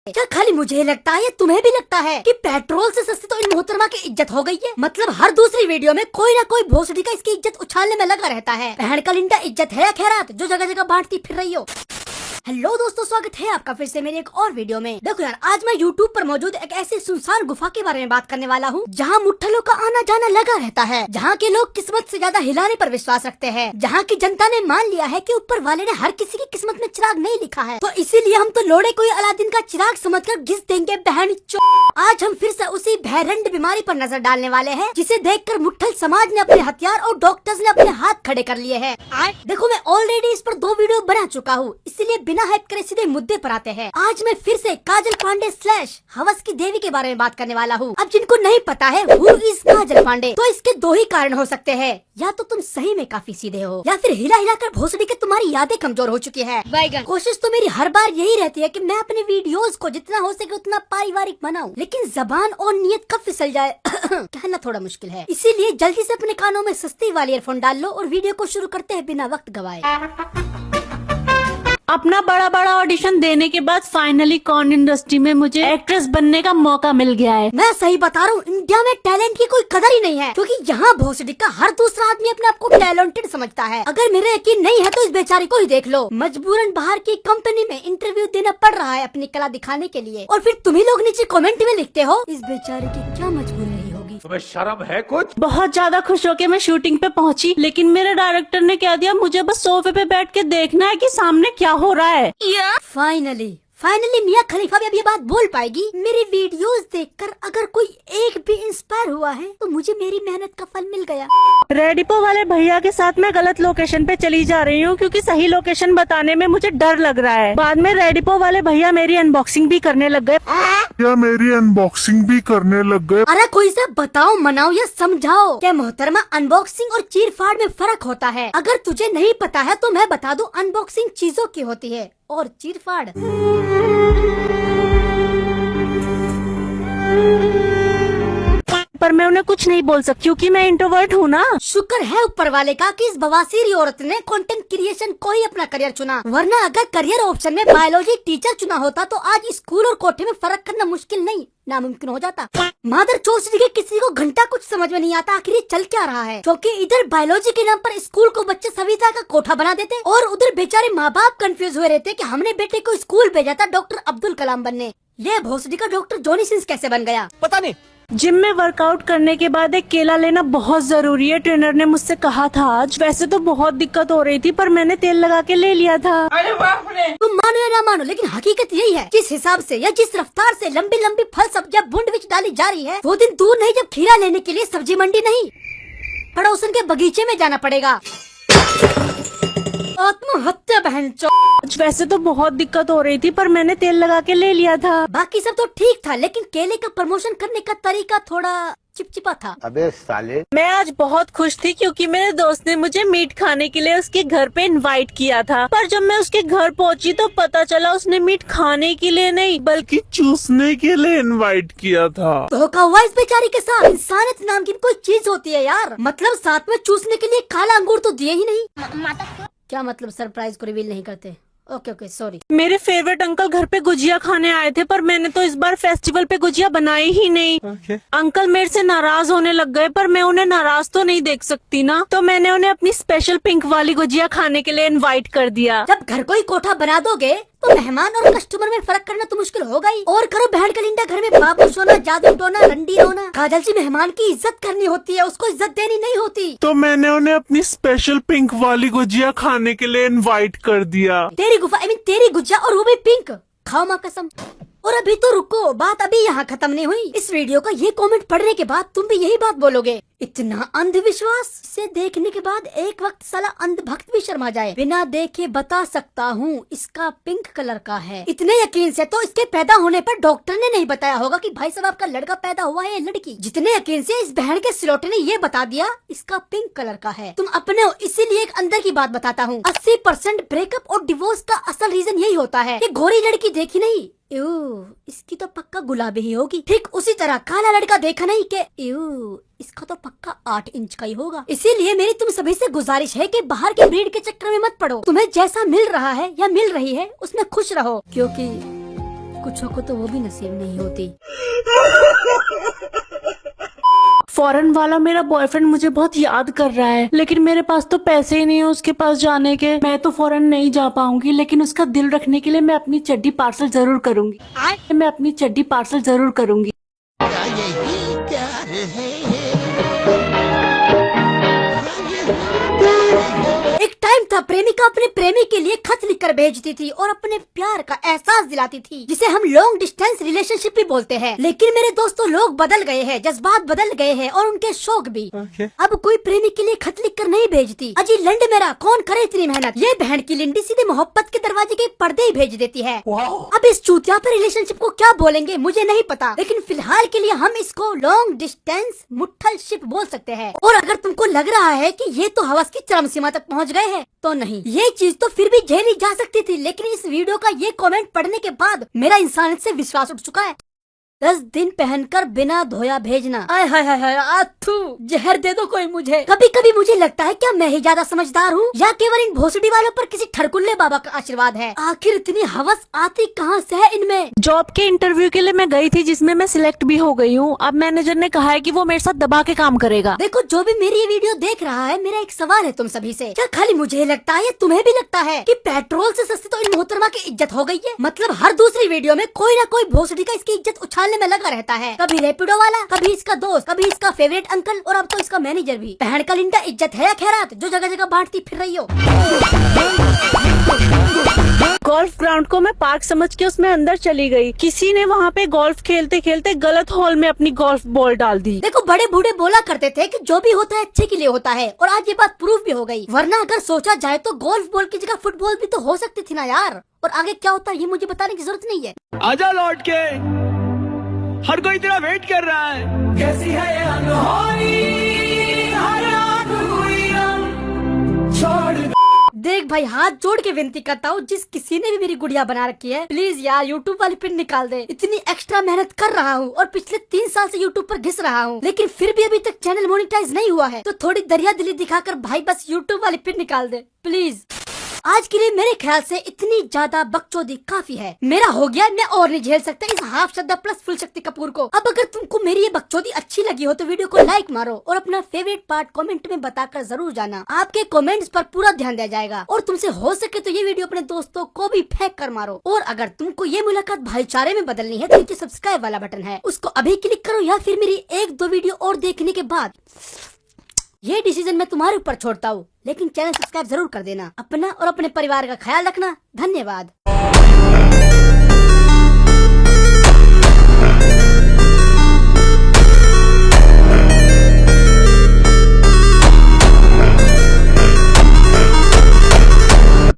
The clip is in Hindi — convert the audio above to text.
क्या खाली मुझे लगता है या तुम्हें भी लगता है कि पेट्रोल से सस्ती तो इन मोहतरमा की इज्जत हो गई है? मतलब हर दूसरी वीडियो में कोई ना कोई भोसड़ी का इसकी इज्जत उछालने में लगा रहता है। बहन का लिंडा इज्जत है या खैरात जो जगह जगह बांटती फिर रही हो। हेलो दोस्तों, स्वागत है आपका फिर से मेरे एक और वीडियो में। देखो यार, आज मैं YouTube पर मौजूद एक ऐसी सुनसान गुफा के बारे में बात करने वाला हूँ जहाँ मुठ्ठलों का आना जाना लगा रहता है, जहाँ के लोग किस्मत से ज्यादा हिलाने पर विश्वास रखते हैं, जहाँ की जनता ने मान लिया है कि ऊपर वाले ने हर किसी की किस्मत में चिराग नहीं लिखा है, तो इसीलिए हम तो लोड़े कोई अलादीन का चिराग समझकर घिस देंगे बहन चो। आज हम फिर से उसी भयरंड बीमारी पर नजर डालने वाले हैं जिसे देखकर मुठ्ठल समाज ने अपने हथियार और डॉक्टर्स ने अपने हाथ खड़े कर लिए हैं। देखो, मैं ऑलरेडी इस पर 2 वीडियो बना चुका हूँ, इसलिए बिना हाइप करे सीधे मुद्दे पर आते हैं। आज मैं फिर से काजल पांडे / हवस की देवी के बारे में बात करने वाला हूँ। अब जिनको नहीं पता है हु इज काजल पांडे, तो इसके 2 ही कारण हो सकते हैं। या तो तुम सही में काफी सीधे हो, या फिर हिला हिला कर भोसड़ी के तुम्हारी यादें कमजोर हो चुकी है। कोशिश तो मेरी हर बार यही रहती है कि मैं अपने वीडियोस को जितना हो सके उतना पारिवारिक बनाऊं, लेकिन जबान और नियत कब फिसल जाए कहना थोड़ा मुश्किल है। इसीलिए जल्दी से अपने कानों में सस्ती वाली ईयरफोन डाल लो और वीडियो को शुरू करते हैं बिना वक्त गवाए। अपना बड़ा बड़ा ऑडिशन देने के बाद फाइनली कॉर्न इंडस्ट्री में मुझे एक्ट्रेस बनने का मौका मिल गया है। मैं सही बता रहा हूँ, इंडिया में टैलेंट की कोई कदर ही नहीं है, क्योंकि यहाँ भोसड़ी का हर दूसरा आदमी अपने आप को टैलेंटेड समझता है। अगर मेरे यकीन नहीं है तो इस बेचारी को ही देख लो, मजबूरन बाहर की कंपनी में इंटरव्यू देना पड़ रहा है अपनी कला दिखाने के लिए, और फिर तुम्ही लोग नीचे कमेंट में लिखते हो इस बेचारी की क्या मजबूरी रही होगी। तुम्हें शर्म है कुछ? बहुत ज्यादा खुश होके मैं शूटिंग पे पहुंची, लेकिन मेरे डायरेक्टर ने क्या दिया, मुझे बस सोफे पे बैठ के देखना है कि सामने क्या हो रहा है। फाइनली मियां खलीफा भी अब ये बात बोल पाएगी। मेरी वीडियोस देखकर अगर कोई एक भी इंस्पायर हुआ है तो मुझे मेरी मेहनत का फल मिल गया। रेडिपो वाले भैया के साथ मैं गलत लोकेशन पे चली जा रही हूँ क्योंकि सही लोकेशन बताने में मुझे डर लग रहा है। बाद में रेडिपो वाले भैया मेरी अनबॉक्सिंग भी करने लग गए। अरे कोई सा बताओ, मनाओ या समझाओ क्या मोहतरमा, अनबॉक्सिंग और चीर फाड़ में फर्क होता है। अगर तुझे नहीं पता है तो मैं बता दूं, अनबॉक्सिंग चीजों की होती है और चीर फाड़ पर मैं उन्हें कुछ नहीं बोल सकती क्योंकि मैं इंट्रोवर्ट हूँ ना। शुक्र है ऊपर वाले का कि इस बवासीरी औरत ने कंटेंट क्रिएशन को ही अपना करियर चुना, वरना अगर करियर ऑप्शन में बायोलॉजी टीचर चुना होता तो आज स्कूल और कोठे में फर्क करना मुश्किल नहीं नामुमकिन हो जाता। मादर चोचरी के किसी को घंटा कुछ समझ में नहीं आता आखिर ये चल क्या रहा है, क्योंकि इधर बायोलॉजी के नाम पर स्कूल को बच्चे सविता का कोठा बना देते और उधर बेचारे माँ बाप कंफ्यूज हुए रहते कि हमने बेटे को स्कूल भेजा था डॉक्टर अब्दुल कलाम बनने, ये भोसडी का डॉक्टर जॉनी सिंस कैसे बन गया पता नहीं। जिम में वर्कआउट करने के बाद एक केला लेना बहुत जरूरी है, ट्रेनर ने मुझसे कहा था आज। वैसे तो बहुत दिक्कत हो रही थी पर मैंने तेल लगा के ले लिया था। अरे बाप रे! तुम मानो या ना मानो, लेकिन हकीकत यही है। जिस हिसाब से या जिस रफ्तार से लंबी लंबी फल सब्जियां भुंड विच डाली जा रही है, वो दिन दूर नहीं जब खीरा लेने के लिए सब्जी मंडी नहीं पड़ोसन के बगीचे में जाना पड़ेगा। आत्महत्या बहन चो। वैसे तो बहुत दिक्कत हो रही थी पर मैंने तेल लगा के ले लिया था। बाकी सब तो ठीक था, लेकिन केले का प्रमोशन करने का तरीका थोड़ा चिपचिपा था। अबे साले! मैं आज बहुत खुश थी क्योंकि मेरे दोस्त ने मुझे मीट खाने के लिए उसके घर पे इनवाइट किया था, पर जब मैं उसके घर पहुंची तो पता चला उसने मीट खाने के लिए नहीं बल्कि चूसने के लिए इनवाइट किया था। धोखा हुआ इस बेचारी के साथ। इंसानियत नाम की कोई चीज होती है यार, मतलब साथ में चूसने के लिए काला अंगूर तो दिए ही नहीं। क्या मतलब सरप्राइज को रिवील नहीं करते? Okay sorry. मेरे फेवरेट अंकल घर पे गुजिया खाने आए थे पर मैंने तो इस बार फेस्टिवल पे गुजिया बनाई ही नहीं। अंकल मेरे से नाराज होने लग गए, पर मैं उन्हें नाराज तो नहीं देख सकती ना, तो मैंने उन्हें अपनी स्पेशल पिंक वाली गुजिया खाने के लिए इनवाइट कर दिया। जब घर को ही कोठा बना दोगे तो मेहमान और कस्टमर में फर्क करना तो मुश्किल होगा ही। और करो बहन का लिंडा, घर में बाबू सोना, जादू टोना, रंडी रोना। काजल जी, मेहमान की इज्जत करनी होती है, उसको इज्जत देनी नहीं होती। तो मैंने उन्हें अपनी स्पेशल पिंक वाली गुजिया खाने के लिए इनवाइट कर दिया। तेरी गुफा तेरी गुजिया और वो भी पिंक, खाओ माँ कसम। और अभी तो रुको, बात अभी यहाँ खत्म नहीं हुई। इस वीडियो का ये कमेंट पढ़ने के बाद तुम भी यही बात बोलोगे, इतना अंधविश्वास से देखने के बाद एक वक्त साला अंधभक्त भी शर्मा जाए। बिना देखे बता सकता हूँ इसका पिंक कलर का है। इतने यकीन से तो इसके पैदा होने पर डॉक्टर ने नहीं बताया होगा कि भाई साहब आपका लड़का पैदा हुआ है या लड़की। जितने यकीन से इस बहन के सिलौटे ने ये बता दिया इसका पिंक कलर का है। तुम अपने हो, इसीलिए एक अंदर की बात बताता हूँ। 80% ब्रेकअप और डिवोर्स का असल रीजन यही होता है कि गोरी लड़की देखी नहीं, इसकी तो पक्का गुलाबी ही होगी। ठीक उसी तरह काला लड़का देखा नहीं के इसका तो पक्का 8 इंच का ही होगा। इसीलिए मेरी तुम सभी से गुजारिश है कि बाहर के ब्रीड के चक्कर में मत पड़ो। तुम्हें जैसा मिल रहा है या मिल रही है उसमें खुश रहो, क्योंकि कुछों को तो वो भी नसीब नहीं होती। फॉरेन वाला मेरा बॉयफ्रेंड मुझे बहुत याद कर रहा है, लेकिन मेरे पास तो पैसे ही नहीं है उसके पास जाने के। मैं तो फॉरेन नहीं जा पाऊंगी, लेकिन उसका दिल रखने के लिए मैं अपनी चड्डी पार्सल जरूर करूंगी। मैं अपनी चड्डी पार्सल जरूर करूंगी। एक टाइम था प्रेमिका अपने प्रेमी के लिए खत लिखकर भेजती थी और अपने प्यार का एहसास दिलाती थी, जिसे हम लॉन्ग डिस्टेंस रिलेशनशिप भी बोलते हैं। लेकिन मेरे दोस्तों, लोग बदल गए हैं, जज्बात बदल गए हैं और उनके शौक भी। अब कोई प्रेमी के लिए खत लिखकर नहीं भेजती। अजी लंड मेरा, कौन करे इतनी मेहनत। ये बहन की लिंडी सीधे मोहब्बत के दरवाजे के पर्दे ही भेज देती है। अब इस चूतिया पे रिलेशनशिप को क्या बोलेंगे मुझे नहीं पता, लेकिन फिलहाल के लिए हम इसको लॉन्ग डिस्टेंस मुट्ठलशिप बोल सकते हैं। और अगर तुमको लग रहा है कि ये तो हवस की चरम सीमा तक पहुंच गए हैं, तो नहीं, ये चीज तो फिर भी झेली जा सकती थी। लेकिन इस वीडियो का ये कमेंट पढ़ने के बाद मेरा इंसानियत से विश्वास उठ चुका है। 10 दिन पहनकर बिना धोया भेजना, आय हाय हाय हाय, आथू, जहर दे दो कोई मुझे। कभी कभी मुझे लगता है क्या मैं ही ज्यादा समझदार हूँ, या केवल इन भोसड़ी वालों पर किसी ठरकुल्ले बाबा का आशीर्वाद है। आखिर इतनी हवस आती कहाँ से है इनमें। जॉब के इंटरव्यू के लिए मैं गई थी, जिसमें मैं सिलेक्ट भी हो गई हूँ। अब मैनेजर ने कहा है कि वो मेरे साथ दबा के काम करेगा। देखो, जो भी मेरी ये वीडियो देख रहा है, मेरा एक सवाल है तुम सभी से। क्या खाली मुझे लगता है या तुम्हें भी लगता है कि पेट्रोल से सस्ती तो इन मोहतरमा की इज्जत हो गई है। मतलब हर दूसरी वीडियो में कोई ना कोई भोसड़ी का इसकी इज्जत उछालने में लगा रहता है। कभी रैपिडो वाला, कभी इसका दोस्त, कभी इसका फेवरेट अंकल, और अब तो इसका मैनेजर भी। बहन का लिंडा इज्जत है या खैरात, जो जगह जगह बांटती फिर रही हो। गोल्फ ग्राउंड को मैं पार्क समझ के उसमें अंदर चली गई। किसी ने वहाँ पे गोल्फ खेलते खेलते गलत हॉल में अपनी गोल्फ बॉल डाल दी। देखो, बड़े बूढ़े बोला करते थे कि जो भी होता है अच्छे के लिए होता है, और आज ये बात प्रूफ भी हो गई। वरना अगर सोचा जाए तो गोल्फ बॉल की जगह फुटबॉल भी तो हो सकती थी ना यार। और आगे क्या होता है ये मुझे बताने की जरूरत नहीं है। आजा लौट के, हर कोई तेरा वेट कर रहा है। कैसी है ये अनहोनी, हर आँख हुई हम छोड़। देख भाई, हाथ जोड़ के विनती करता हूँ, जिस किसी ने भी मेरी गुड़िया बना रखी है, प्लीज यार यूट्यूब वाली पिन निकाल दे। इतनी एक्स्ट्रा मेहनत कर रहा हूँ और पिछले 3 साल से यूट्यूब पर घिस रहा हूँ, लेकिन फिर भी अभी तक चैनल मोनेटाइज नहीं हुआ है। तो थोड़ी दरिया दिली दिखाकर भाई बस यूट्यूब वाली पिन निकाल दे प्लीज। आज के लिए मेरे ख्याल से इतनी ज्यादा बकचोदी काफी है। मेरा हो गया, मैं और नहीं झेल सकता इस हाफ श्रद्धा प्लस फुल शक्ति कपूर को। अब अगर तुमको मेरी ये बकचोदी अच्छी लगी हो तो वीडियो को लाइक मारो और अपना फेवरेट पार्ट कमेंट में बताकर जरूर जाना। आपके कमेंट्स पर पूरा ध्यान दिया जाएगा। और तुमसे हो सके तो ये वीडियो अपने दोस्तों को भी फेंक कर मारो। और अगर तुमको ये मुलाकात भाईचारे में बदलनी है तो नीचे सब्सक्राइब वाला बटन है, उसको अभी क्लिक करो, या फिर मेरी 1-2 वीडियो और देखने के बाद ये डिसीजन मैं तुम्हारे ऊपर छोड़ता हूँ। लेकिन चैनल सब्सक्राइब जरूर कर देना। अपना और अपने परिवार का ख्याल रखना। धन्यवाद।